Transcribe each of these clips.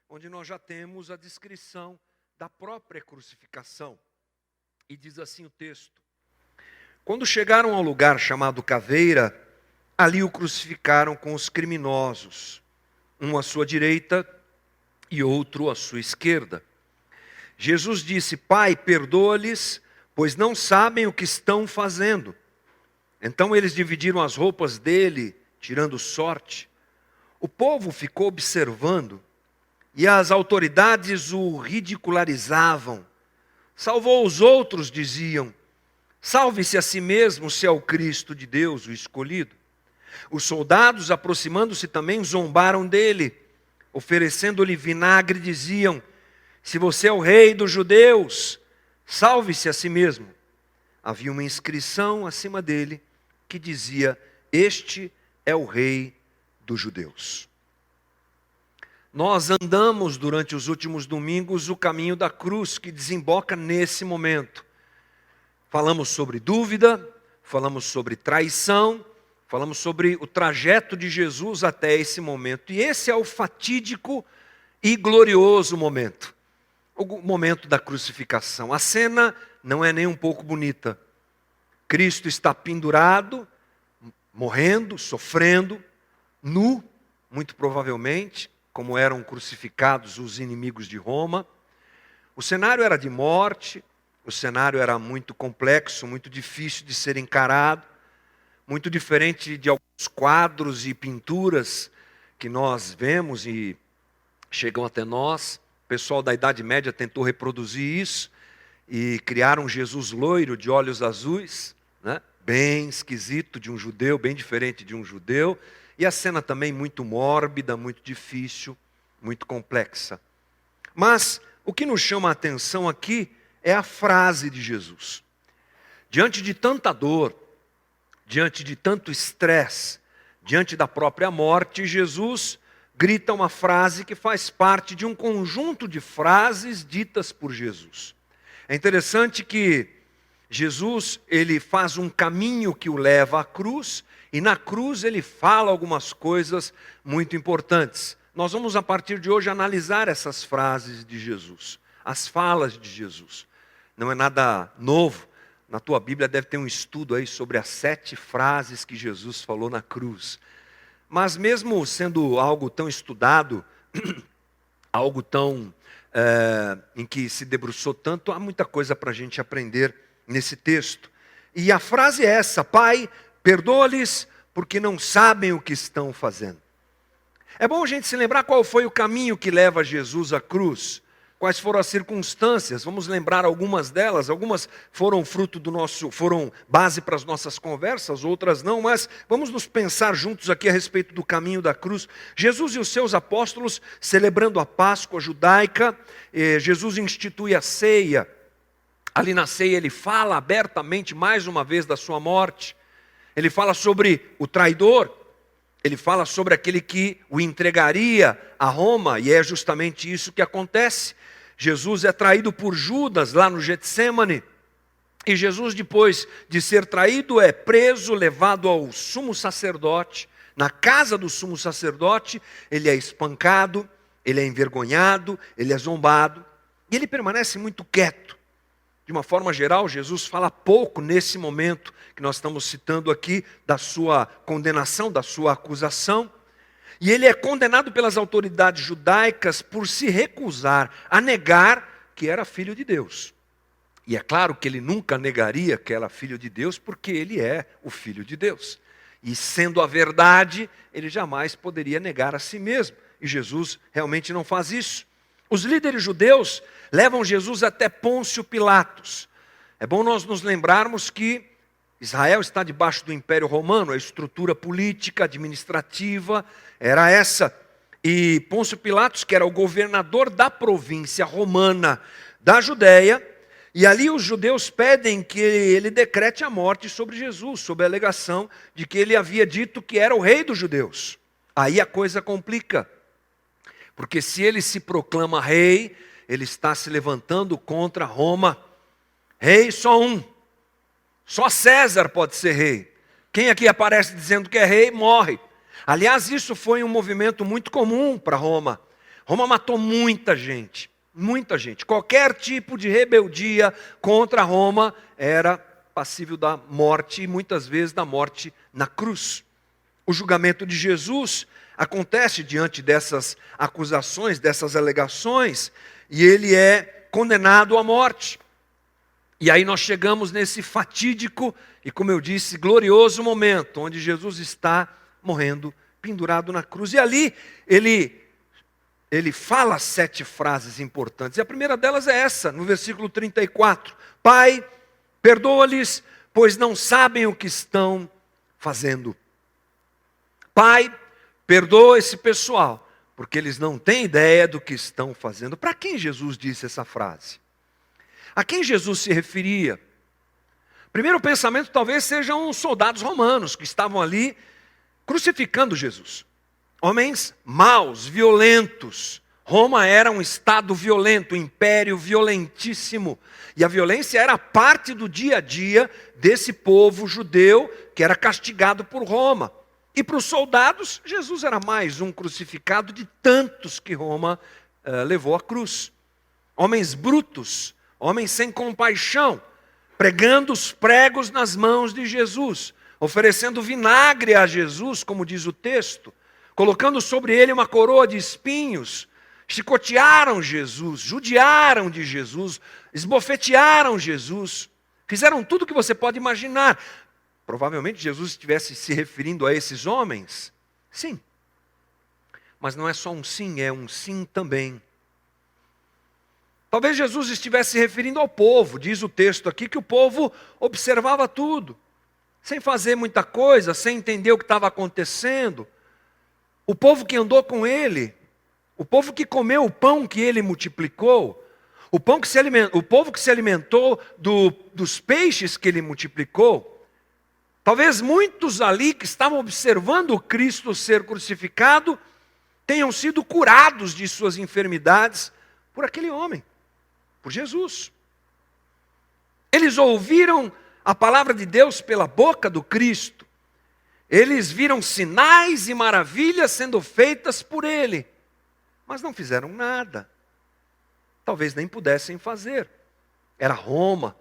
onde nós já temos a descrição da própria crucificação. E diz assim o texto: quando chegaram ao lugar chamado Caveira, ali o crucificaram com os criminosos, um à sua direita e outro à sua esquerda. Jesus disse: Pai, perdoa-lhes, pois não sabem o que estão fazendo. Então eles dividiram as roupas dele, tirando sorte. O povo ficou observando e as autoridades o ridicularizavam. Salvou os outros, diziam. Salve-se a si mesmo, se é o Cristo de Deus, o escolhido. Os soldados, aproximando-se também, zombaram dele. Oferecendo-lhe vinagre, diziam: se você é o rei dos judeus, salve-se a si mesmo. Havia uma inscrição acima dele que dizia: este é o rei dos judeus. Nós andamos durante os últimos domingos o caminho da cruz que desemboca nesse momento. Falamos sobre dúvida, falamos sobre traição, falamos sobre o trajeto de Jesus até esse momento. E esse é o fatídico e glorioso momento. O momento da crucificação. A cena não é nem um pouco bonita. Cristo está pendurado, morrendo, sofrendo, nu, muito provavelmente, como eram crucificados os inimigos de Roma. O cenário era de morte, o cenário era muito complexo, muito difícil de ser encarado, muito diferente de alguns quadros e pinturas que nós vemos e chegam até nós. O pessoal da Idade Média tentou reproduzir isso e criaram Jesus loiro de olhos azuis, né? Bem esquisito, de um judeu, bem diferente de um judeu. E a cena também muito mórbida, muito difícil, muito complexa. Mas o que nos chama a atenção aqui é a frase de Jesus. Diante de tanta dor, diante de tanto estresse, diante da própria morte, Jesus grita uma frase que faz parte de um conjunto de frases ditas por Jesus. É interessante que Jesus, ele faz um caminho que o leva à cruz, e na cruz ele fala algumas coisas muito importantes. Nós vamos, a partir de hoje, analisar essas frases de Jesus, as falas de Jesus. Não é nada novo. Na tua Bíblia deve ter um estudo aí sobre as 7 frases que Jesus falou na cruz. Mas mesmo sendo algo tão estudado, algo tão em que se debruçou tanto, há muita coisa para a gente aprender nesse texto. E a frase é essa: Pai, perdoa-lhes porque não sabem o que estão fazendo. É bom a gente se lembrar qual foi o caminho que leva Jesus à cruz. Quais foram as circunstâncias? Vamos lembrar algumas delas. Algumas foram foram base para as nossas conversas, outras não, mas vamos nos pensar juntos aqui a respeito do caminho da cruz. Jesus e os seus apóstolos celebrando a Páscoa judaica, Jesus institui a ceia. Ali na ceia ele fala abertamente mais uma vez da sua morte. Ele fala sobre o traidor. Ele fala sobre aquele que o entregaria a Roma, e é justamente isso que acontece. Jesus é traído por Judas lá no Getsêmani, e Jesus, depois de ser traído, é preso, levado ao sumo sacerdote. Na casa do sumo sacerdote, ele é espancado, ele é envergonhado, ele é zombado, e ele permanece muito quieto. De uma forma geral, Jesus fala pouco nesse momento que nós estamos citando aqui, da sua condenação, da sua acusação. E ele é condenado pelas autoridades judaicas por se recusar a negar que era filho de Deus. E é claro que ele nunca negaria que era filho de Deus, porque ele é o filho de Deus. E sendo a verdade, ele jamais poderia negar a si mesmo. E Jesus realmente não faz isso. Os líderes judeus levam Jesus até Pôncio Pilatos. É bom nós nos lembrarmos que Israel está debaixo do Império Romano, a estrutura política, administrativa era essa. E Pôncio Pilatos, que era o governador da província romana da Judéia, e ali os judeus pedem que ele decrete a morte sobre Jesus, sob a alegação de que ele havia dito que era o rei dos judeus. Aí a coisa complica, porque se ele se proclama rei, ele está se levantando contra Roma. Rei só um. Só César pode ser rei. Quem aqui aparece dizendo que é rei, morre. Aliás, isso foi um movimento muito comum para Roma. Roma matou muita gente, muita gente. Qualquer tipo de rebeldia contra Roma era passível da morte, e muitas vezes da morte na cruz. O julgamento de Jesus acontece diante dessas acusações, dessas alegações, e ele é condenado à morte. E aí nós chegamos nesse fatídico e, como eu disse, glorioso momento, onde Jesus está morrendo, pendurado na cruz. E ali ele fala 7 frases importantes. E a primeira delas é essa, no versículo 34. Pai, perdoa-lhes, pois não sabem o que estão fazendo. Pai, perdoa esse pessoal, porque eles não têm ideia do que estão fazendo. Para quem Jesus disse essa frase? A quem Jesus se referia? Primeiro pensamento talvez sejam os soldados romanos que estavam ali crucificando Jesus. Homens maus, violentos. Roma era um estado violento, um império violentíssimo. E a violência era parte do dia a dia desse povo judeu que era castigado por Roma. E para os soldados, Jesus era mais um crucificado de tantos que Roma levou à cruz. Homens brutos, homens sem compaixão, pregando os pregos nas mãos de Jesus, oferecendo vinagre a Jesus, como diz o texto, colocando sobre ele uma coroa de espinhos, chicotearam Jesus, judiaram de Jesus, esbofetearam Jesus, fizeram tudo o que você pode imaginar. Provavelmente Jesus estivesse se referindo a esses homens, sim. Mas não é só um sim, é um sim também. Talvez Jesus estivesse se referindo ao povo, diz o texto aqui, que o povo observava tudo, sem fazer muita coisa, sem entender o que estava acontecendo. O povo que andou com ele, o povo que comeu o pão que ele multiplicou, o povo que se alimentou dos peixes que ele multiplicou. Talvez muitos ali que estavam observando o Cristo ser crucificado tenham sido curados de suas enfermidades por aquele homem, por Jesus. Eles ouviram a palavra de Deus pela boca do Cristo. Eles viram sinais e maravilhas sendo feitas por ele, mas não fizeram nada. Talvez nem pudessem fazer. Era Roma.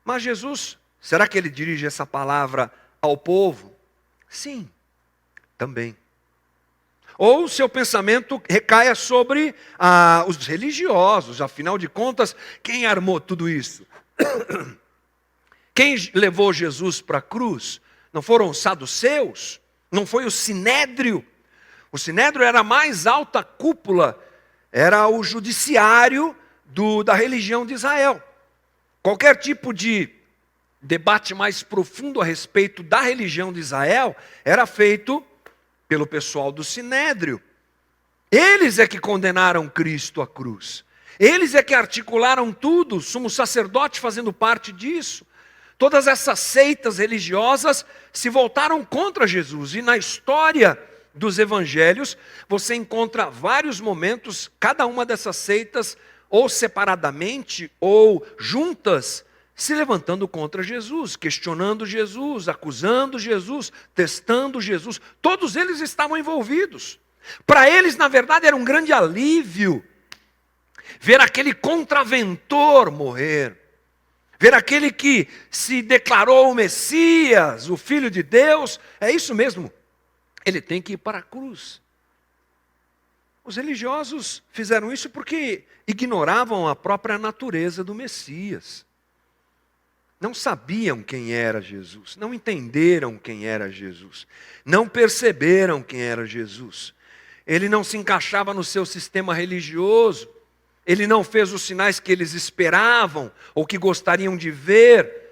Mas Jesus, será que ele dirige essa palavra ao povo? Sim, também. Ou seu pensamento recaia sobre os religiosos, afinal de contas, quem armou tudo isso? Quem levou Jesus para a cruz? Não foram os saduceus? Não foi o sinédrio? O sinédrio era a mais alta cúpula, era o judiciário da religião de Israel. Qualquer tipo de debate mais profundo a respeito da religião de Israel era feito pelo pessoal do sinédrio. Eles é que condenaram Cristo à cruz. Eles é que articularam tudo, o sumo sacerdote fazendo parte disso. Todas essas seitas religiosas se voltaram contra Jesus. E na história dos evangelhos, você encontra vários momentos, cada uma dessas seitas, ou separadamente, ou juntas, se levantando contra Jesus, questionando Jesus, acusando Jesus, testando Jesus. Todos eles estavam envolvidos. Para eles, na verdade, era um grande alívio ver aquele contraventor morrer. Ver aquele que se declarou o Messias, o Filho de Deus. É isso mesmo. Ele tem que ir para a cruz. Os religiosos fizeram isso porque ignoravam a própria natureza do Messias. Não sabiam quem era Jesus, não entenderam quem era Jesus, não perceberam quem era Jesus. Ele não se encaixava no seu sistema religioso, ele não fez os sinais que eles esperavam ou que gostariam de ver.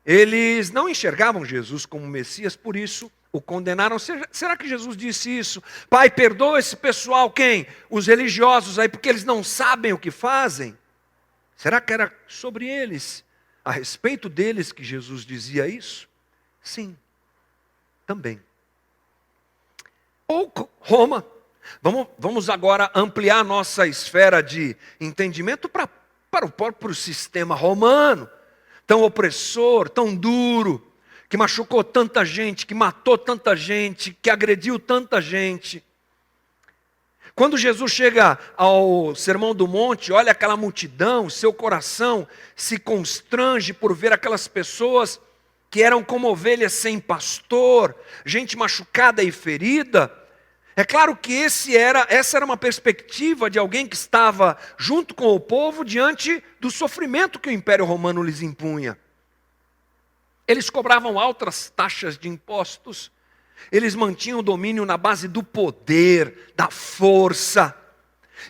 Eles não enxergavam Jesus como Messias, por isso o condenaram. Será que Jesus disse isso? Pai, perdoa esse pessoal, quem? Os religiosos aí, porque eles não sabem o que fazem? Será que era sobre eles? A respeito deles que Jesus dizia isso? Sim, também. Ou Roma. Vamos agora ampliar nossa esfera de entendimento para o próprio sistema romano, tão opressor, tão duro, que machucou tanta gente, que matou tanta gente, que agrediu tanta gente. Quando Jesus chega ao Sermão do Monte, olha aquela multidão, seu coração se constrange por ver aquelas pessoas que eram como ovelhas sem pastor, gente machucada e ferida. É claro que essa era uma perspectiva de alguém que estava junto com o povo diante do sofrimento que o Império Romano lhes impunha. Eles cobravam altas taxas de impostos, eles mantinham o domínio na base do poder, da força,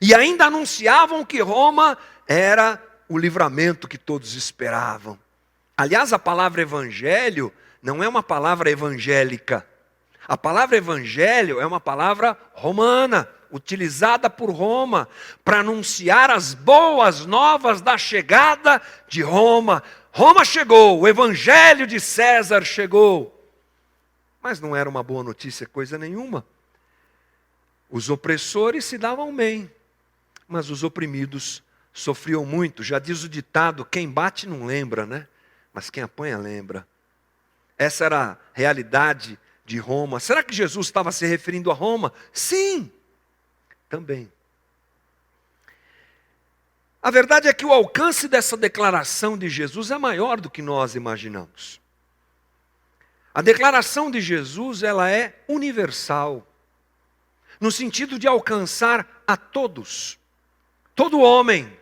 e ainda anunciavam que Roma era o livramento que todos esperavam. Aliás, a palavra evangelho não é uma palavra evangélica. A palavra evangelho é uma palavra romana, utilizada por Roma, para anunciar as boas novas da chegada de Roma. Roma chegou, o evangelho de César chegou. Mas não era uma boa notícia coisa nenhuma. Os opressores se davam bem, mas os oprimidos sofriam muito. Já diz o ditado, quem bate não lembra, né? Mas quem apanha lembra. Essa era a realidade de Roma. Será que Jesus estava se referindo a Roma? Sim, também. A verdade é que o alcance dessa declaração de Jesus é maior do que nós imaginamos. A declaração de Jesus, ela é universal, no sentido de alcançar a todos. Todo homem,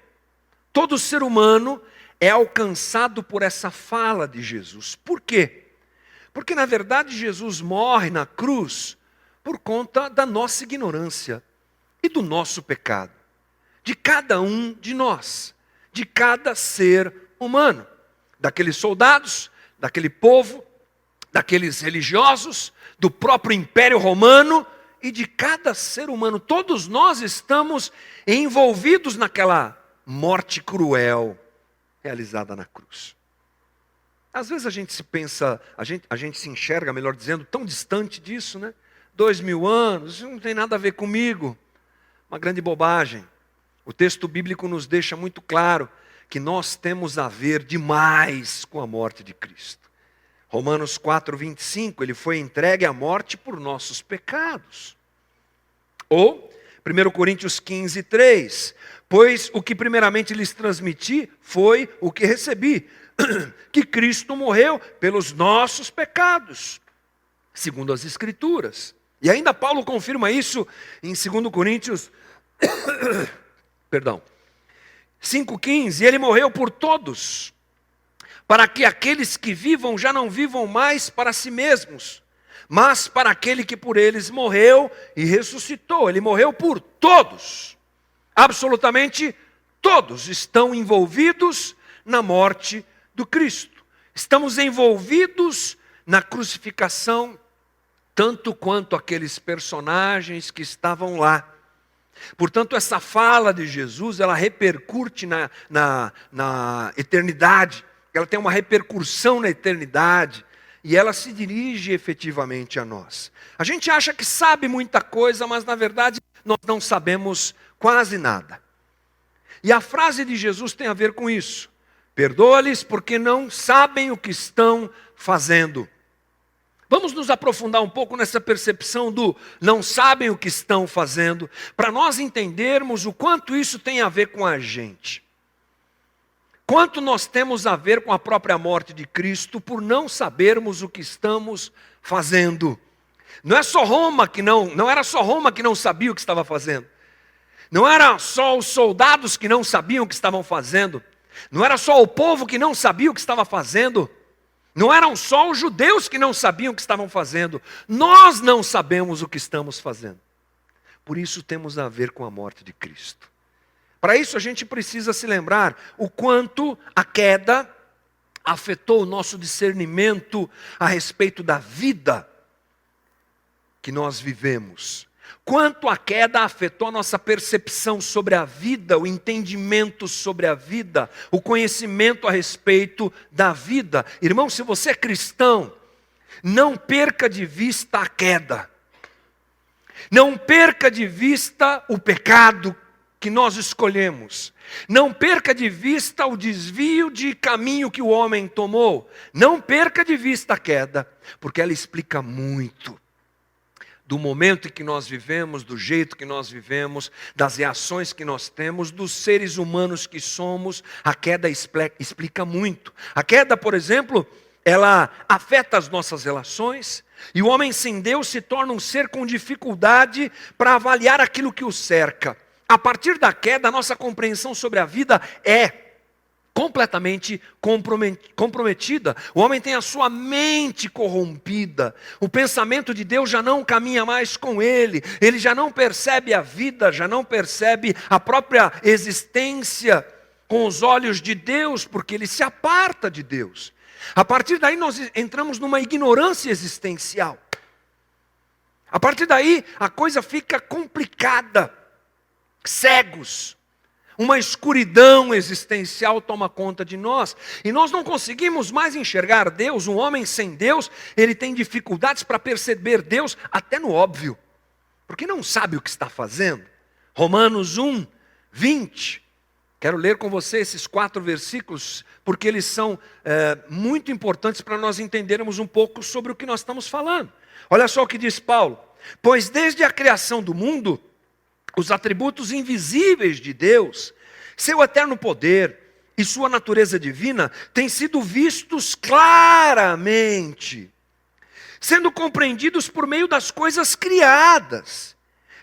todo ser humano é alcançado por essa fala de Jesus. Por quê? Porque, na verdade, Jesus morre na cruz por conta da nossa ignorância e do nosso pecado. De cada um de nós, de cada ser humano. Daqueles soldados, daquele povo, daqueles religiosos, do próprio Império Romano e de cada ser humano. Todos nós estamos envolvidos naquela morte cruel realizada na cruz. Às vezes a gente se pensa, a gente se enxerga, melhor dizendo, tão distante disso, né? 2000 anos, isso não tem nada a ver comigo. Uma grande bobagem. O texto bíblico nos deixa muito claro que nós temos a ver demais com a morte de Cristo. Romanos 4:25, ele foi entregue à morte por nossos pecados. Ou, 1 Coríntios 15:3, pois o que primeiramente lhes transmiti foi o que recebi, que Cristo morreu pelos nossos pecados, segundo as Escrituras. E ainda Paulo confirma isso em 2 Coríntios 5:15, ele morreu por todos, para que aqueles que vivam já não vivam mais para si mesmos, mas para aquele que por eles morreu e ressuscitou. Ele morreu por todos, absolutamente todos estão envolvidos na morte do Cristo. Estamos envolvidos na crucificação, tanto quanto aqueles personagens que estavam lá. Portanto, essa fala de Jesus, ela repercute na eternidade, ela tem uma repercussão na eternidade, e ela se dirige efetivamente a nós. A gente acha que sabe muita coisa, mas na verdade nós não sabemos quase nada. E a frase de Jesus tem a ver com isso. Perdoa-lhes porque não sabem o que estão fazendo. Vamos nos aprofundar um pouco nessa percepção do não sabem o que estão fazendo, para nós entendermos o quanto isso tem a ver com a gente. Quanto nós temos a ver com a própria morte de Cristo por não sabermos o que estamos fazendo. Não era só Roma que não sabia o que estava fazendo. Não era só os soldados que não sabiam o que estavam fazendo. Não era só o povo que não sabia o que estava fazendo. Não eram só os judeus que não sabiam o que estavam fazendo. Nós não sabemos o que estamos fazendo. Por isso temos a ver com a morte de Cristo. Para isso a gente precisa se lembrar o quanto a queda afetou o nosso discernimento a respeito da vida que nós vivemos. Quanto a queda afetou a nossa percepção sobre a vida, o entendimento sobre a vida, o conhecimento a respeito da vida. Irmão, se você é cristão, não perca de vista a queda. Não perca de vista o pecado que nós escolhemos. Não perca de vista o desvio de caminho que o homem tomou. Não perca de vista a queda, porque ela explica muito do momento em que nós vivemos, do jeito que nós vivemos, das reações que nós temos, dos seres humanos que somos, a queda explica muito. A queda, por exemplo, ela afeta as nossas relações, e o homem sem Deus se torna um ser com dificuldade para avaliar aquilo que o cerca. A partir da queda, a nossa compreensão sobre a vida é completamente comprometida. O homem tem a sua mente corrompida. O pensamento de Deus já não caminha mais com ele. Ele já não percebe a vida, já não percebe a própria existência com os olhos de Deus, porque ele se aparta de Deus. A partir daí nós entramos numa ignorância existencial. A partir daí a coisa fica complicada. Cegos. Uma escuridão existencial toma conta de nós. E nós não conseguimos mais enxergar Deus. Um homem sem Deus, ele tem dificuldades para perceber Deus até no óbvio. Porque não sabe o que está fazendo. Romanos 1, 20. Quero ler com você esses 4 versículos, porque eles são muito importantes para nós entendermos um pouco sobre o que nós estamos falando. Olha só o que diz Paulo. Pois desde a criação do mundo, os atributos invisíveis de Deus, seu eterno poder e sua natureza divina têm sido vistos claramente, sendo compreendidos por meio das coisas criadas,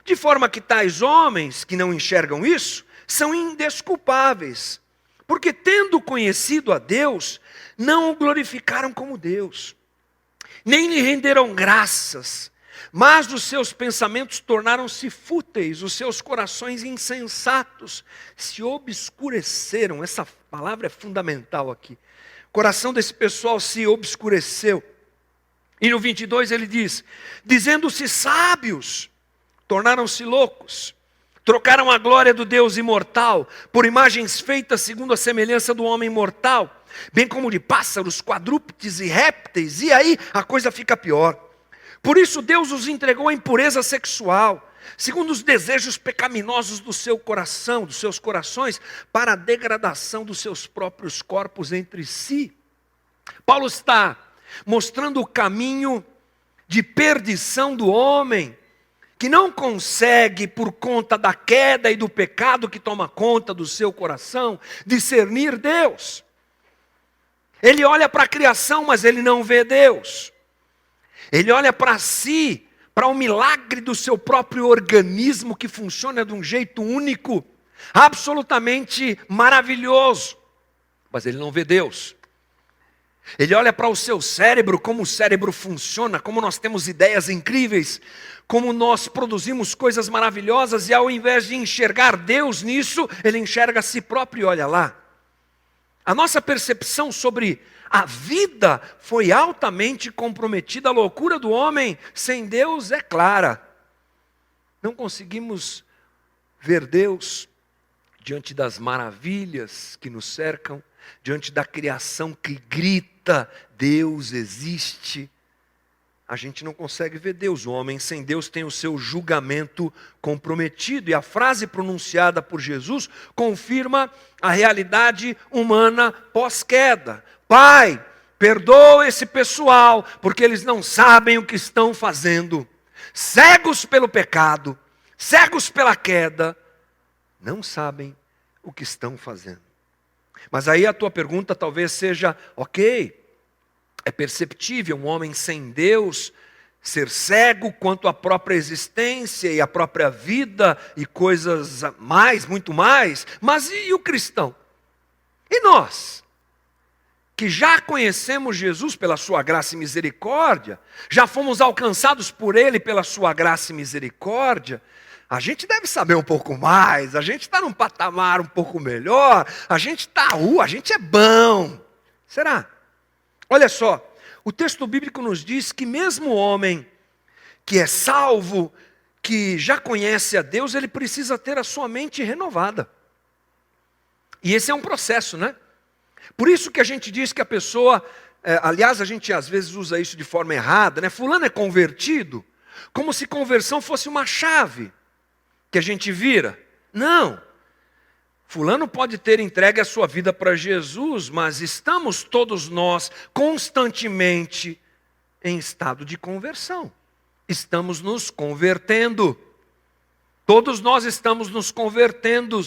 de forma que tais homens que não enxergam isso, são indesculpáveis, porque tendo conhecido a Deus, não o glorificaram como Deus, nem lhe renderam graças, mas os seus pensamentos tornaram-se fúteis, os seus corações insensatos se obscureceram. Essa palavra é fundamental aqui. O coração desse pessoal se obscureceu. E no 22 ele diz, dizendo-se sábios, tornaram-se loucos, trocaram a glória do Deus imortal por imagens feitas segundo a semelhança do homem mortal, bem como de pássaros, quadrúpedes e répteis, e aí a coisa fica pior. Por isso Deus os entregou à impureza sexual, segundo os desejos pecaminosos do seu coração, dos seus corações, para a degradação dos seus próprios corpos entre si. Paulo está mostrando o caminho de perdição do homem, que não consegue, por conta da queda e do pecado que toma conta do seu coração, discernir Deus. Ele olha para a criação, mas ele não vê Deus. Ele olha para si, para o milagre do seu próprio organismo que funciona de um jeito único, absolutamente maravilhoso, mas ele não vê Deus. Ele olha para o seu cérebro, como o cérebro funciona, como nós temos ideias incríveis, como nós produzimos coisas maravilhosas, e ao invés de enxergar Deus nisso, ele enxerga a si próprio e olha lá. A nossa percepção sobre a vida foi altamente comprometida. A loucura do homem sem Deus é clara. Não conseguimos ver Deus diante das maravilhas que nos cercam, diante da criação que grita, Deus existe. A gente não consegue ver Deus. O homem sem Deus tem o seu julgamento comprometido. E a frase pronunciada por Jesus confirma a realidade humana pós-queda. Pai, perdoa esse pessoal, porque eles não sabem o que estão fazendo. Cegos pelo pecado, cegos pela queda, não sabem o que estão fazendo. Mas aí a tua pergunta talvez seja, ok, é perceptível um homem sem Deus ser cego quanto à própria existência e à própria vida e coisas mais, muito mais, mas e o cristão? E nós? Que já conhecemos Jesus pela sua graça e misericórdia, já fomos alcançados por Ele pela sua graça e misericórdia, a gente deve saber um pouco mais, a gente está num patamar um pouco melhor, a gente a gente é bom. Será? Olha só, o texto bíblico nos diz que mesmo o homem que é salvo, que já conhece a Deus, ele precisa ter a sua mente renovada. E esse é um processo, né? Por isso que a gente diz que a pessoa, aliás, a gente às vezes usa isso de forma errada, né? Fulano é convertido, como se conversão fosse uma chave que a gente vira. Não. Fulano pode ter entregue a sua vida para Jesus, mas estamos todos nós constantemente em estado de conversão. estamos nos convertendo. Todos nós estamos nos convertendo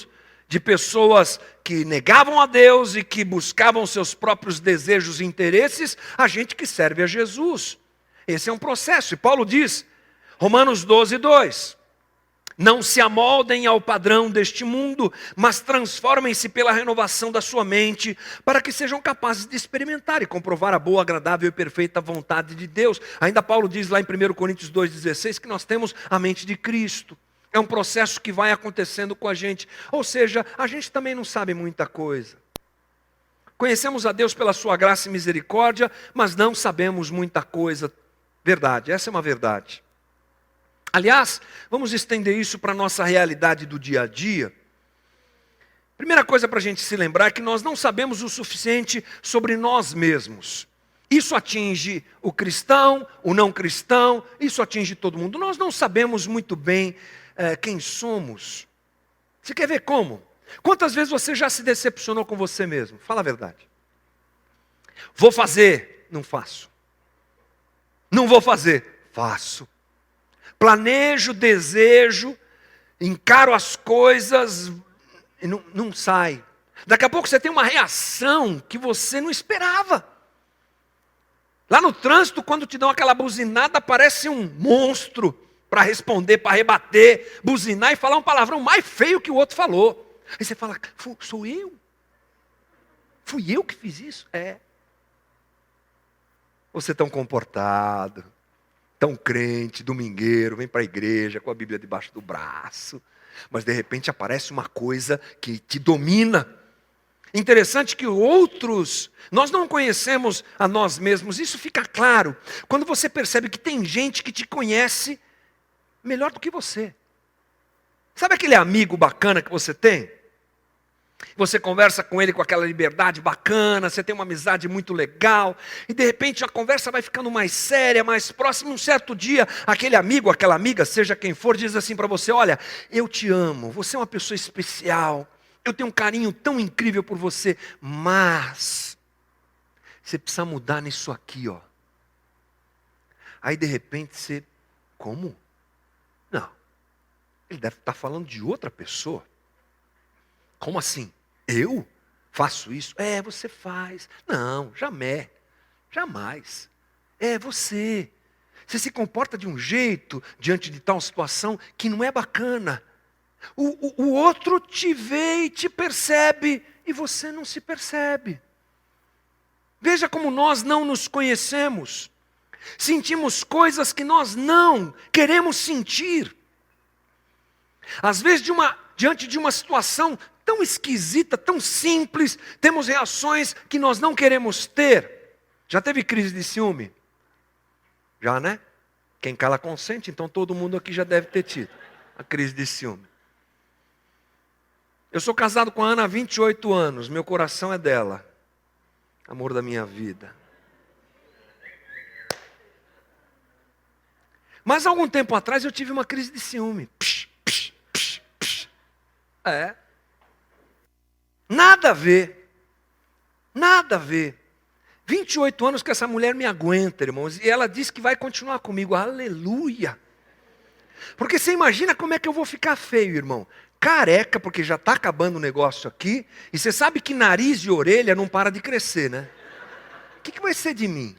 de pessoas que negavam a Deus e que buscavam seus próprios desejos e interesses, a gente que serve a Jesus. Esse é um processo. E Paulo diz, Romanos 12, 2, não se amoldem ao padrão deste mundo, mas transformem-se pela renovação da sua mente, para que sejam capazes de experimentar e comprovar a boa, agradável e perfeita vontade de Deus. Ainda Paulo diz lá em 1 Coríntios 2,16 que nós temos a mente de Cristo. É um processo que vai acontecendo com a gente. Ou seja, a gente também não sabe muita coisa. Conhecemos a Deus pela sua graça e misericórdia, mas não sabemos muita coisa. Verdade, essa é uma verdade. Aliás, vamos estender isso para a nossa realidade do dia a dia. Primeira coisa para a gente se lembrar é que nós não sabemos o suficiente sobre nós mesmos. Isso atinge o cristão, o não cristão, isso atinge todo mundo. Nós não sabemos muito bem quem somos. Você quer ver como? Quantas vezes você já se decepcionou com você mesmo? Fala a verdade. Vou fazer, não faço. Não vou fazer, faço. Planejo, desejo, encaro as coisas e não sai. Daqui a pouco você tem uma reação que você não esperava. Lá no trânsito, quando te dão aquela buzinada, parece um monstro para responder, para rebater, buzinar e falar um palavrão mais feio que o outro falou. Aí você fala, sou eu? Fui eu que fiz isso? É. Você tão comportado, tão crente, domingueiro, vem para a igreja com a Bíblia debaixo do braço, mas de repente aparece uma coisa que te domina. Interessante que outros, nós não conhecemos a nós mesmos, isso fica claro quando você percebe que tem gente que te conhece melhor do que você. Sabe aquele amigo bacana que você tem? Você conversa com ele com aquela liberdade bacana, você tem uma amizade muito legal, e de repente a conversa vai ficando mais séria, mais próxima. Um certo dia, aquele amigo, aquela amiga, seja quem for, diz assim para você, olha, eu te amo, você é uma pessoa especial, eu tenho um carinho tão incrível por você, mas você precisa mudar nisso aqui, ó. Aí de repente você, como? Não, ele deve estar falando de outra pessoa. Como assim? Eu faço isso? É, você faz. Não, jamais. É você. Você se comporta de um jeito diante de tal situação que não é bacana. O outro te vê e te percebe e você não se percebe. Veja como nós não nos conhecemos. Sentimos coisas que nós não queremos sentir. Às vezes, diante de uma situação tão esquisita, tão simples, temos reações que nós não queremos ter. Já teve crise de ciúme? Já, né? Quem cala consente, então todo mundo aqui já deve ter tido a crise de ciúme. Eu sou casado com a Ana há 28 anos, meu coração é dela. Amor da minha vida. Mas algum tempo atrás eu tive uma crise de ciúme. É. Nada a ver. Nada a ver. 28 anos que essa mulher me aguenta, irmãos. E ela diz que vai continuar comigo. Aleluia. Porque você imagina como é que eu vou ficar feio, irmão. Careca, porque já está acabando o negócio aqui. E você sabe que nariz e orelha não para de crescer, né? O que vai ser de mim?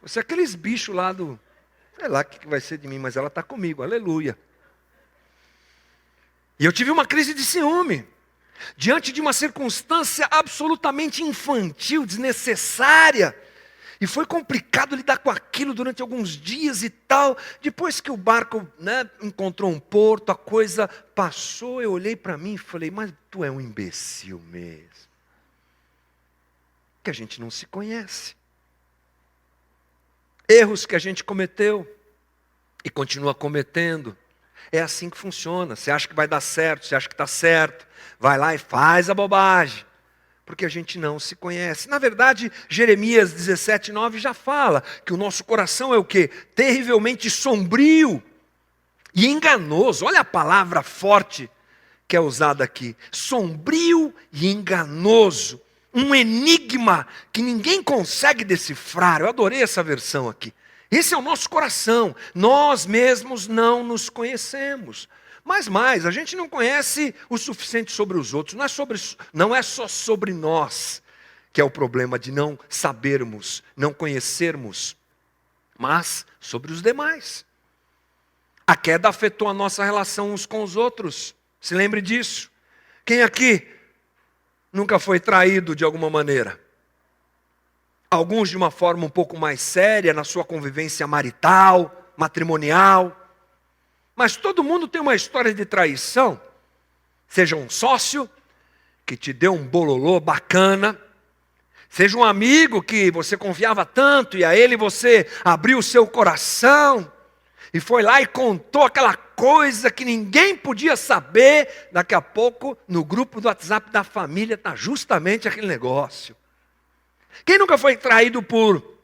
Você é aqueles bichos lá do... Sei lá o que vai ser de mim, mas ela está comigo. Aleluia. E eu tive uma crise de ciúme. Diante de uma circunstância absolutamente infantil, desnecessária. E foi complicado lidar com aquilo durante alguns dias e tal. Depois que o barco, encontrou um porto, a coisa passou. Eu olhei para mim e falei, mas tu é um imbecil mesmo. Que a gente não se conhece. Erros que a gente cometeu e continua cometendo. É assim que funciona. Você acha que vai dar certo, você acha que está certo. Vai lá e faz a bobagem. Porque a gente não se conhece. Na verdade, Jeremias 17:9 já fala que o nosso coração é o quê? Terrivelmente sombrio e enganoso. Olha a palavra forte que é usada aqui. Sombrio e enganoso. Um enigma que ninguém consegue decifrar. Eu adorei essa versão aqui. Esse é o nosso coração. Nós mesmos não nos conhecemos. Mas mais, a gente não conhece o suficiente sobre os outros. Não é só sobre nós que é o problema de não sabermos, não conhecermos, mas sobre os demais. A queda afetou a nossa relação uns com os outros. Se lembre disso. Quem aqui nunca foi traído de alguma maneira? Alguns de uma forma um pouco mais séria, na sua convivência marital, matrimonial. Mas todo mundo tem uma história de traição. Seja um sócio que te deu um bololô bacana, seja um amigo que você confiava tanto e a ele você abriu o seu coração e foi lá e contou aquela coisa que ninguém podia saber. Daqui a pouco, no grupo do WhatsApp da família, está justamente aquele negócio. Quem nunca foi traído por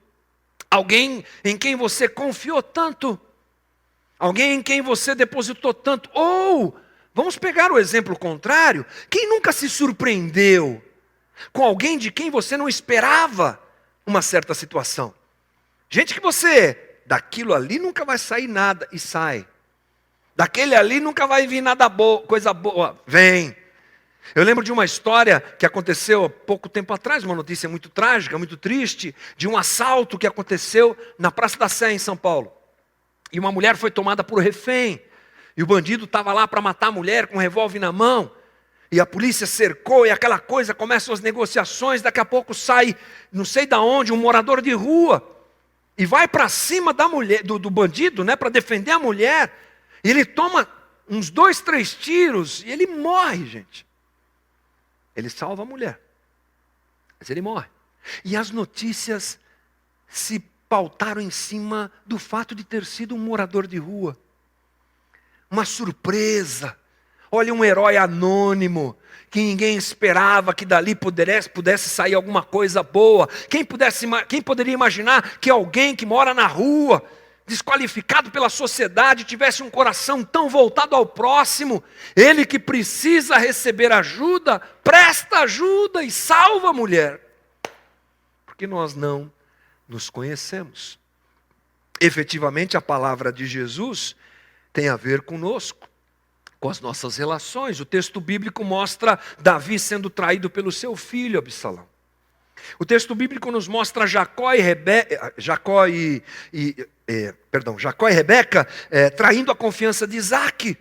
alguém em quem você confiou tanto? Alguém em quem você depositou tanto? Ou, vamos pegar o exemplo contrário, quem nunca se surpreendeu com alguém de quem você não esperava uma certa situação? Gente que você, daquilo ali nunca vai sair nada e sai. Daquele ali nunca vai vir nada boa, coisa boa, vem. Eu lembro de uma história que aconteceu há pouco tempo atrás, uma notícia muito trágica, muito triste, de um assalto que aconteceu na Praça da Sé, em São Paulo. E uma mulher foi tomada por refém. E o bandido estava lá para matar a mulher com um revólver na mão. E a polícia cercou e aquela coisa, começam as negociações. Daqui a pouco sai, não sei de onde, um morador de rua. E vai para cima da mulher, do bandido, né, para defender a mulher. E ele toma uns 2, 3 tiros e ele morre, gente. Ele salva a mulher, mas ele morre. E as notícias se pautaram em cima do fato de ter sido um morador de rua. Uma surpresa. Olha, um herói anônimo, que ninguém esperava que dali pudesse sair alguma coisa boa. Quem poderia imaginar que alguém que mora na rua, desqualificado pela sociedade, tivesse um coração tão voltado ao próximo? Ele que precisa receber ajuda, presta ajuda e salva a mulher. Porque nós não nos conhecemos. Efetivamente, a palavra de Jesus tem a ver conosco, com as nossas relações. O texto bíblico mostra Davi sendo traído pelo seu filho Absalão. O texto bíblico nos mostra Jacó e Rebeca traindo a confiança de Isaac,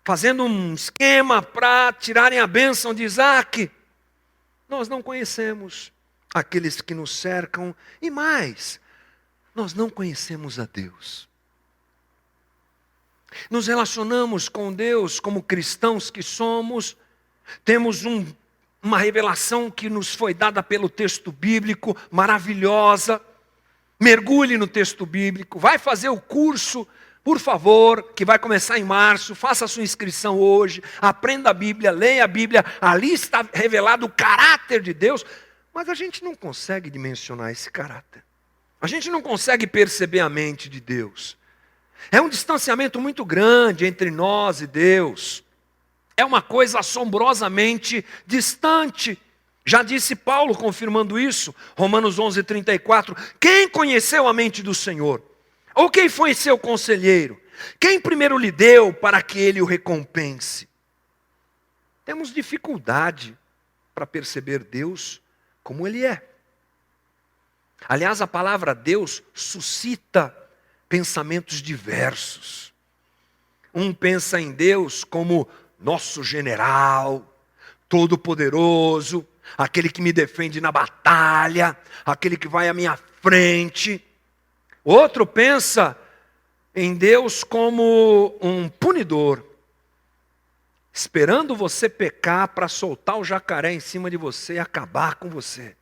fazendo um esquema para tirarem a bênção de Isaac. Nós não conhecemos aqueles que nos cercam e mais, nós não conhecemos a Deus. Nos relacionamos com Deus como cristãos que somos, temos uma revelação que nos foi dada pelo texto bíblico, maravilhosa. Mergulhe no texto bíblico, vai fazer o curso, por favor, que vai começar em março, faça a sua inscrição hoje, aprenda a Bíblia, leia a Bíblia, ali está revelado o caráter de Deus, mas a gente não consegue dimensionar esse caráter. A gente não consegue perceber a mente de Deus. É um distanciamento muito grande entre nós e Deus. É uma coisa assombrosamente distante. Já disse Paulo confirmando isso, Romanos 11:34. Quem conheceu a mente do Senhor? Ou quem foi seu conselheiro? Quem primeiro lhe deu para que ele o recompense? Temos dificuldade para perceber Deus como Ele é. Aliás, a palavra Deus suscita pensamentos diversos. Um pensa em Deus como nosso general, todo-poderoso, aquele que me defende na batalha, aquele que vai à minha frente. Outro pensa em Deus como um punidor, esperando você pecar para soltar o jacaré em cima de você e acabar com você.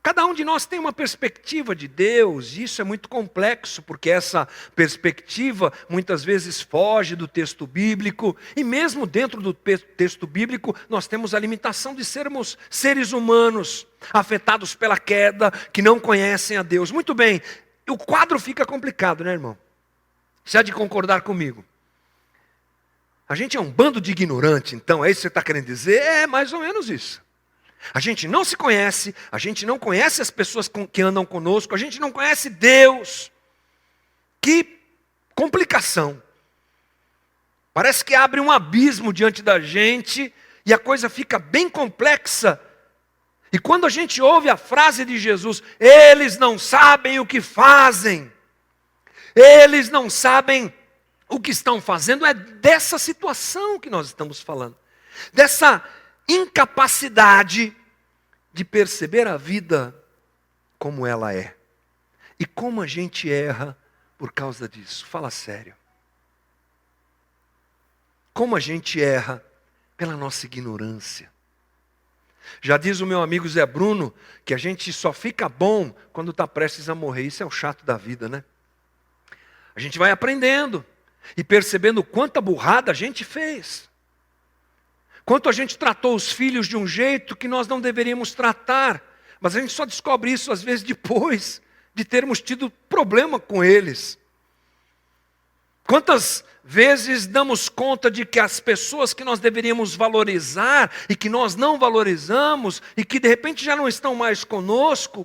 Cada um de nós tem uma perspectiva de Deus, e isso é muito complexo, porque essa perspectiva muitas vezes foge do texto bíblico, e mesmo dentro do texto bíblico nós temos a limitação de sermos seres humanos, afetados pela queda, que não conhecem a Deus. Muito bem, o quadro fica complicado, né, irmão? Você há de concordar comigo. A gente é um bando de ignorante, então, é isso que você está querendo dizer? É mais ou menos isso. A gente não se conhece, a gente não conhece as pessoas que andam conosco, a gente não conhece Deus. Que complicação. Parece que abre um abismo diante da gente e a coisa fica bem complexa. E quando a gente ouve a frase de Jesus, eles não sabem o que fazem, eles não sabem o que estão fazendo, é dessa situação que nós estamos falando. Dessa incapacidade de perceber a vida como ela é. E como a gente erra por causa disso. Fala sério. Como a gente erra pela nossa ignorância. Já diz o meu amigo Zé Bruno que a gente só fica bom quando está prestes a morrer. Isso é o chato da vida, né? A gente vai aprendendo e percebendo quanta burrada a gente fez. Quanto a gente tratou os filhos de um jeito que nós não deveríamos tratar. Mas a gente só descobre isso às vezes depois de termos tido problema com eles. Quantas vezes damos conta de que as pessoas que nós deveríamos valorizar e que nós não valorizamos e que de repente já não estão mais conosco,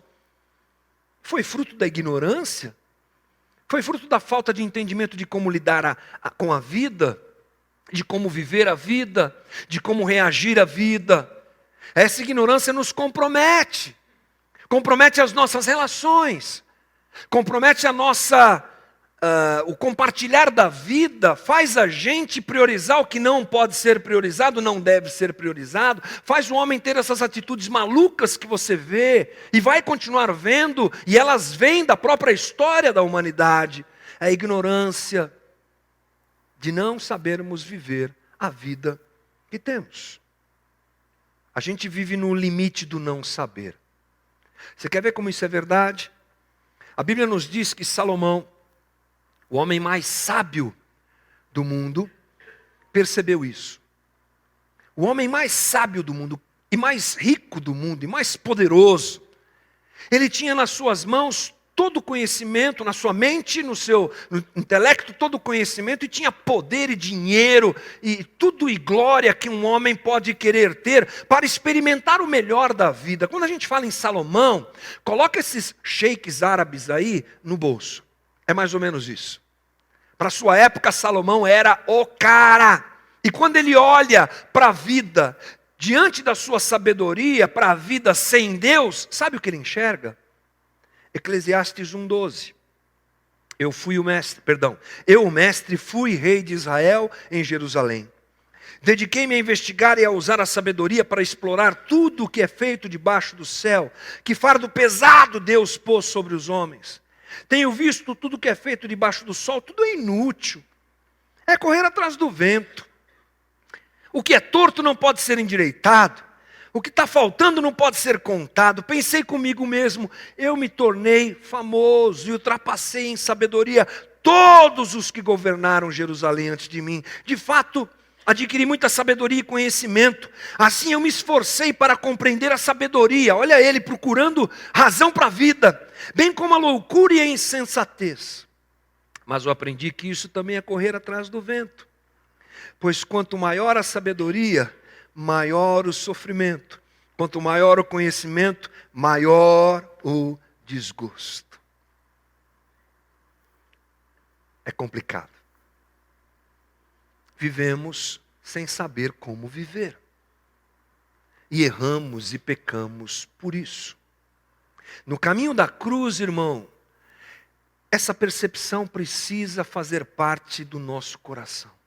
foi fruto da ignorância? Foi fruto da falta de entendimento de como lidar com a vida, de como viver a vida, de como reagir à vida. Essa ignorância nos compromete. Compromete as nossas relações. Compromete o compartilhar da vida, faz a gente priorizar o que não pode ser priorizado, não deve ser priorizado, faz o homem ter essas atitudes malucas que você vê, e vai continuar vendo, e elas vêm da própria história da humanidade. É a ignorância de não sabermos viver a vida que temos. A gente vive no limite do não saber. Você quer ver como isso é verdade? A Bíblia nos diz que Salomão, o homem mais sábio do mundo, percebeu isso. O homem mais sábio do mundo, e mais rico do mundo, e mais poderoso, ele tinha nas suas mãos todo o conhecimento, na sua mente, no intelecto, todo o conhecimento, e tinha poder e dinheiro, e tudo e glória que um homem pode querer ter, para experimentar o melhor da vida. Quando a gente fala em Salomão, coloca esses sheiks árabes aí no bolso. É mais ou menos isso. Para a sua época, Salomão era o cara. E quando ele olha para a vida, diante da sua sabedoria, para a vida sem Deus, sabe o que ele enxerga? Eclesiastes 1:12. Eu, o mestre, fui rei de Israel em Jerusalém. Dediquei-me a investigar e a usar a sabedoria para explorar tudo o que é feito debaixo do céu. Que fardo pesado Deus pôs sobre os homens. Tenho visto tudo que é feito debaixo do sol, tudo é inútil. É correr atrás do vento. O que é torto não pode ser endireitado. O que está faltando não pode ser contado. Pensei comigo mesmo, eu me tornei famoso e ultrapassei em sabedoria todos os que governaram Jerusalém antes de mim. De fato, adquiri muita sabedoria e conhecimento. Assim eu me esforcei para compreender a sabedoria. Olha ele procurando razão para a vida, bem como a loucura e a insensatez. Mas eu aprendi que isso também é correr atrás do vento. Pois quanto maior a sabedoria, maior o sofrimento. Quanto maior o conhecimento, maior o desgosto. É complicado. Vivemos sem saber como viver. E erramos e pecamos por isso. No caminho da cruz, irmão, essa percepção precisa fazer parte do nosso coração.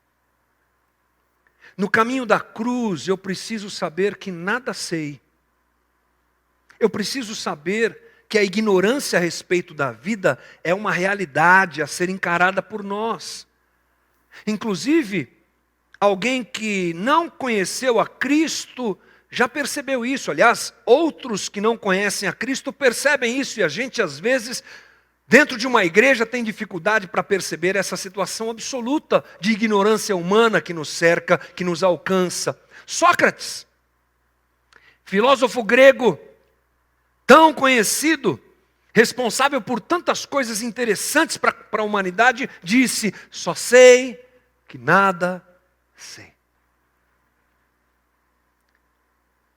No caminho da cruz, eu preciso saber que nada sei. Eu preciso saber que a ignorância a respeito da vida é uma realidade a ser encarada por nós. Inclusive, alguém que não conheceu a Cristo já percebeu isso. Aliás, outros que não conhecem a Cristo percebem isso. E a gente, às vezes, dentro de uma igreja, tem dificuldade para perceber essa situação absoluta de ignorância humana que nos cerca, que nos alcança. Sócrates, filósofo grego, tão conhecido, responsável por tantas coisas interessantes para a humanidade, disse: só sei que nada sei.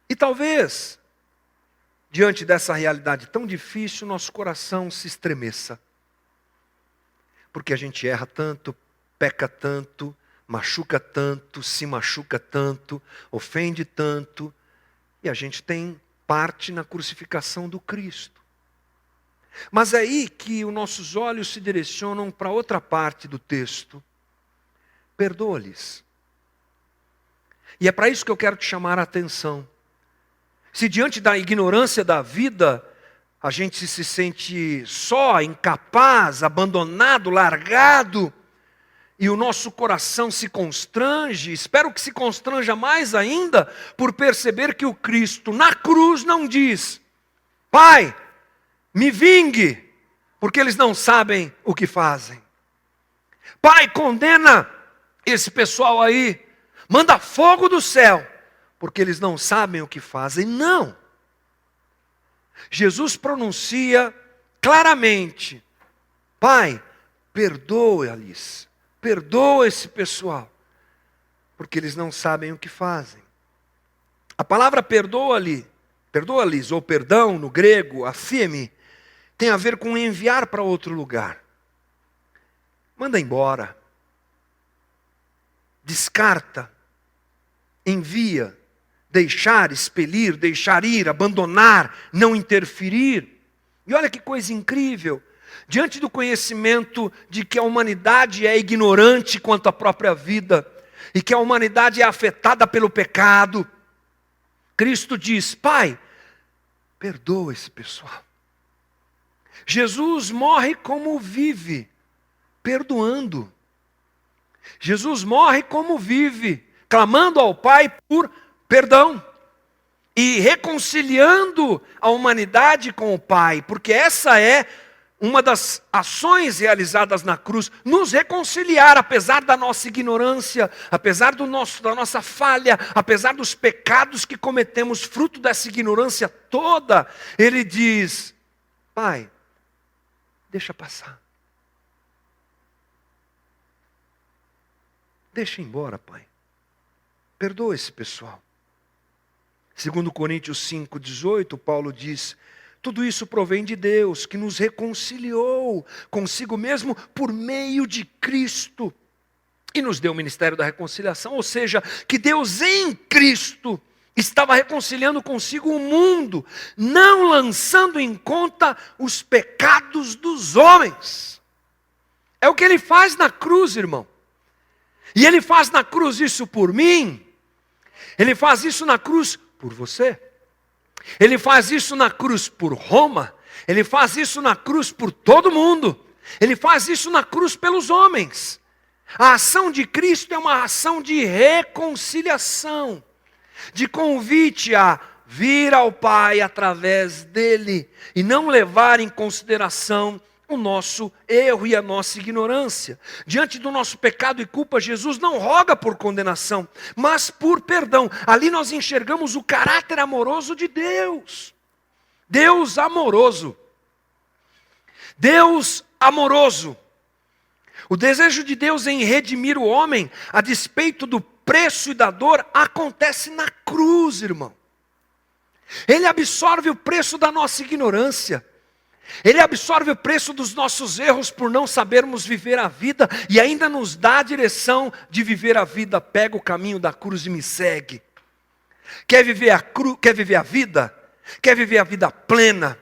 E talvez, diante dessa realidade tão difícil, nosso coração se estremeça. Porque a gente erra tanto, peca tanto, machuca tanto, se machuca tanto, ofende tanto, e a gente tem parte na crucificação do Cristo. Mas é aí que os nossos olhos se direcionam para outra parte do texto. Perdoa-lhes. E é para isso que eu quero te chamar a atenção. Se diante da ignorância da vida, a gente se sente só, incapaz, abandonado, largado, e o nosso coração se constrange, espero que se constranja mais ainda, por perceber que o Cristo na cruz não diz: Pai, me vingue, porque eles não sabem o que fazem. Pai, condena esse pessoal aí, manda fogo do céu, porque eles não sabem o que fazem. Não. Jesus pronuncia claramente: Pai, perdoa-lhes, perdoa esse pessoal, porque eles não sabem o que fazem. A palavra perdoa-lhes, ou perdão no grego, afime, tem a ver com enviar para outro lugar. Manda embora. Descarta. Envia. Deixar, expelir, deixar ir, abandonar, não interferir. E olha que coisa incrível. Diante do conhecimento de que a humanidade é ignorante quanto à própria vida, e que a humanidade é afetada pelo pecado, Cristo diz: Pai, perdoa esse pessoal. Jesus morre como vive, perdoando. Jesus morre como vive, clamando ao Pai por perdão. E reconciliando a humanidade com o Pai, porque essa é uma das ações realizadas na cruz, nos reconciliar, apesar da nossa ignorância, apesar da nossa falha, apesar dos pecados que cometemos, fruto dessa ignorância toda. Ele diz: Pai, deixa passar. Deixa embora, Pai. Perdoa esse pessoal. Segundo Coríntios 5,18, Paulo diz: tudo isso provém de Deus, que nos reconciliou consigo mesmo por meio de Cristo e nos deu o ministério da reconciliação. Ou seja, que Deus em Cristo estava reconciliando consigo o mundo, não lançando em conta os pecados dos homens. É o que Ele faz na cruz, irmão. E Ele faz na cruz isso por mim. Ele faz isso na cruz por você. Ele faz isso na cruz por Roma. Ele faz isso na cruz por todo mundo. Ele faz isso na cruz pelos homens. A ação de Cristo é uma ação de reconciliação, de convite a vir ao Pai através dele e não levar em consideração o nosso erro e a nossa ignorância. Diante do nosso pecado e culpa, Jesus não roga por condenação, mas por perdão. Ali nós enxergamos o caráter amoroso de Deus. Deus amoroso. Deus amoroso. O desejo de Deus em redimir o homem, a despeito do preço e da dor, acontece na cruz, irmão. Ele absorve o preço da nossa ignorância. Ele absorve o preço dos nossos erros por não sabermos viver a vida e ainda nos dá a direção de viver a vida. Pega o caminho da cruz e me segue. Quer viver a vida? Quer viver a vida plena?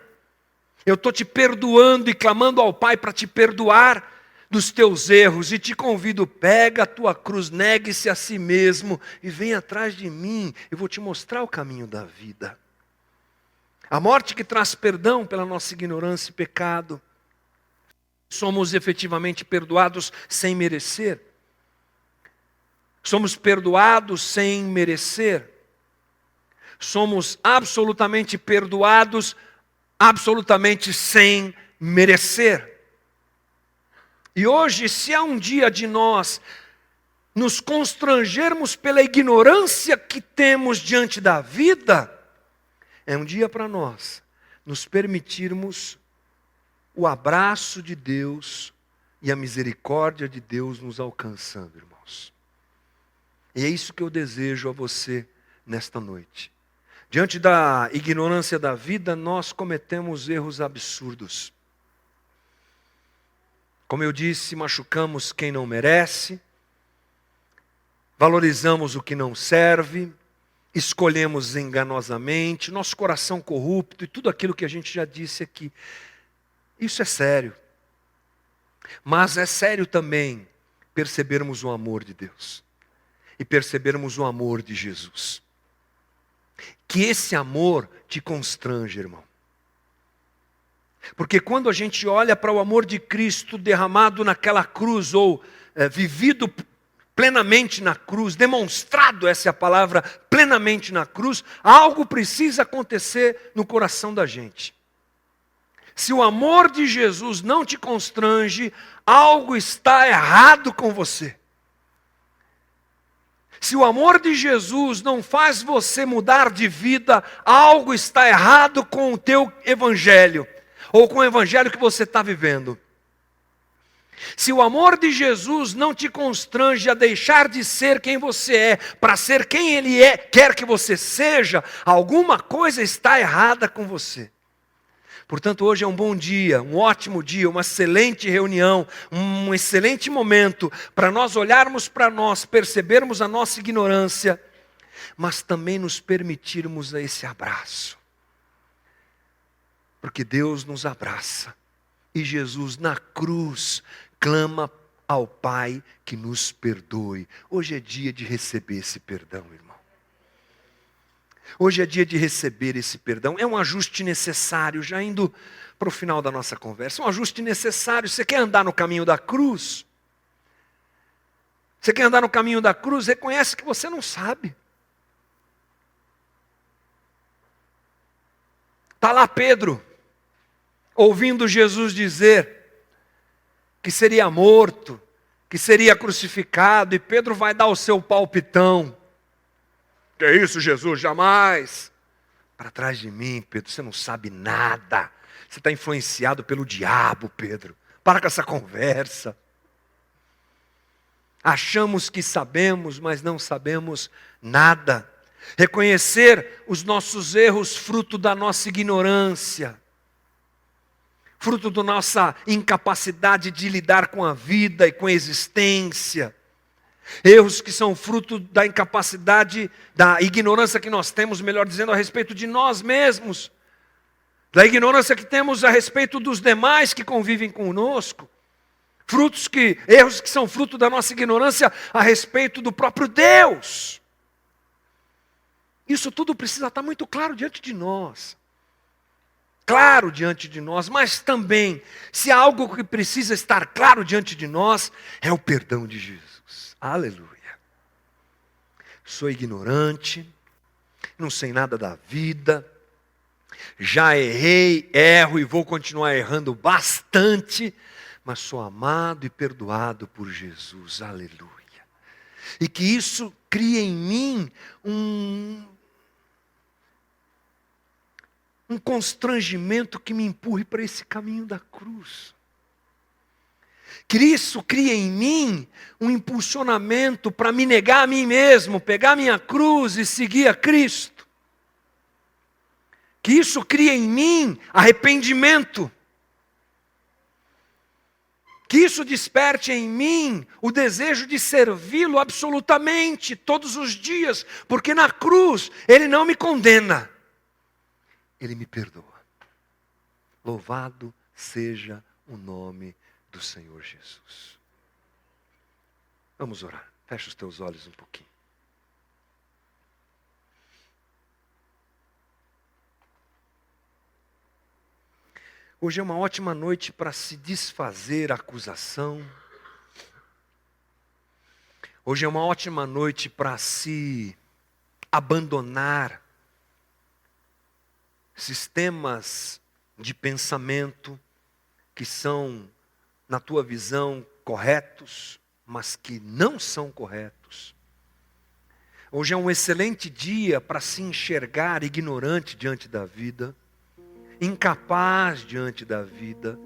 Eu estou te perdoando e clamando ao Pai para te perdoar dos teus erros e te convido: pega a tua cruz, negue-se a si mesmo e vem atrás de mim. Eu vou te mostrar o caminho da vida. A morte que traz perdão pela nossa ignorância e pecado. Somos efetivamente perdoados sem merecer. Somos perdoados sem merecer. Somos absolutamente perdoados, absolutamente sem merecer. E hoje, se há um dia de nós nos constrangermos pela ignorância que temos diante da vida, é um dia para nós nos permitirmos o abraço de Deus e a misericórdia de Deus nos alcançando, irmãos. E é isso que eu desejo a você nesta noite. Diante da ignorância da vida, nós cometemos erros absurdos. Como eu disse, machucamos quem não merece, valorizamos o que não serve, escolhemos enganosamente, nosso coração corrupto e tudo aquilo que a gente já disse aqui. Isso é sério. Mas é sério também percebermos o amor de Deus e percebermos o amor de Jesus. Que esse amor te constrange, irmão. Porque quando a gente olha para o amor de Cristo derramado naquela cruz, ou vivido plenamente na cruz, demonstrado, essa é a palavra, plenamente na cruz, algo precisa acontecer no coração da gente. Se o amor de Jesus não te constrange, algo está errado com você. Se o amor de Jesus não faz você mudar de vida, algo está errado com o teu evangelho, ou com o evangelho que você está vivendo. Se o amor de Jesus não te constrange a deixar de ser quem você é, para ser quem Ele quer que você seja, alguma coisa está errada com você. Portanto, hoje é um bom dia, um ótimo dia, uma excelente reunião, um excelente momento para nós olharmos para nós, percebermos a nossa ignorância, mas também nos permitirmos esse abraço. Porque Deus nos abraça e Jesus na cruz clama ao Pai que nos perdoe. Hoje é dia de receber esse perdão, irmão. Hoje é dia de receber esse perdão. É um ajuste necessário, já indo para o final da nossa conversa. Um ajuste necessário. Você quer andar no caminho da cruz? Você quer andar no caminho da cruz? Reconhece que você não sabe. Está lá Pedro, ouvindo Jesus dizer que seria morto, que seria crucificado, e Pedro vai dar o seu palpitão. Que é isso, Jesus? Jamais. Para trás de mim, Pedro, você não sabe nada. Você está influenciado pelo diabo, Pedro. Para com essa conversa. Achamos que sabemos, mas não sabemos nada. Reconhecer os nossos erros, fruto da nossa ignorância, fruto da nossa incapacidade de lidar com a vida e com a existência. Erros que são fruto da incapacidade, da ignorância que nós temos, melhor dizendo, a respeito de nós mesmos. Da ignorância que temos a respeito dos demais que convivem conosco. Erros que são fruto da nossa ignorância a respeito do próprio Deus. Isso tudo precisa estar muito claro diante de nós. Claro diante de nós, mas também, se há algo que precisa estar claro diante de nós, é o perdão de Jesus. Aleluia. Sou ignorante, não sei nada da vida, já errei, erro e vou continuar errando bastante, mas sou amado e perdoado por Jesus. Aleluia. E que isso crie em mim um constrangimento que me empurre para esse caminho da cruz. Que isso cria em mim um impulsionamento para me negar a mim mesmo, pegar minha cruz e seguir a Cristo. Que isso cria em mim arrependimento. Que isso desperte em mim o desejo de servi-lo absolutamente, todos os dias, porque na cruz Ele não me condena. Ele me perdoa. Louvado seja o nome do Senhor Jesus. Vamos orar. Fecha os teus olhos um pouquinho. Hoje é uma ótima noite para se desfazer a acusação. Hoje é uma ótima noite para se abandonar sistemas de pensamento que são, na tua visão, corretos, mas que não são corretos. Hoje é um excelente dia para se enxergar ignorante diante da vida, incapaz diante da vida,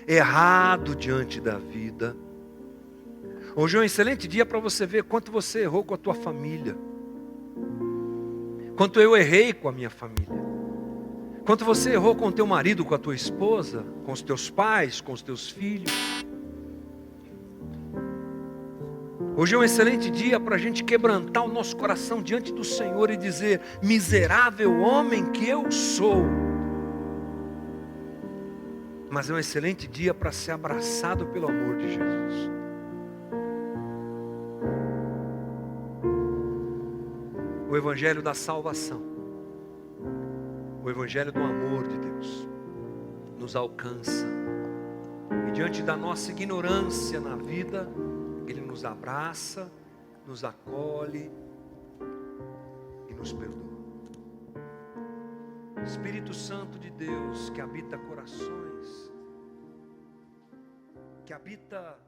errado diante da vida. Hoje é um excelente dia para você ver quanto você errou com a tua família, quanto eu errei com a minha família. Quanto você errou com o teu marido, com a tua esposa, com os teus pais, com os teus filhos. Hoje é um excelente dia para a gente quebrantar o nosso coração diante do Senhor e dizer: miserável homem que eu sou. Mas é um excelente dia para ser abraçado pelo amor de Jesus. O Evangelho da salvação, o Evangelho do amor de Deus, nos alcança. E diante da nossa ignorância na vida, Ele nos abraça, nos acolhe e nos perdoa. Espírito Santo de Deus, que habita corações, que habita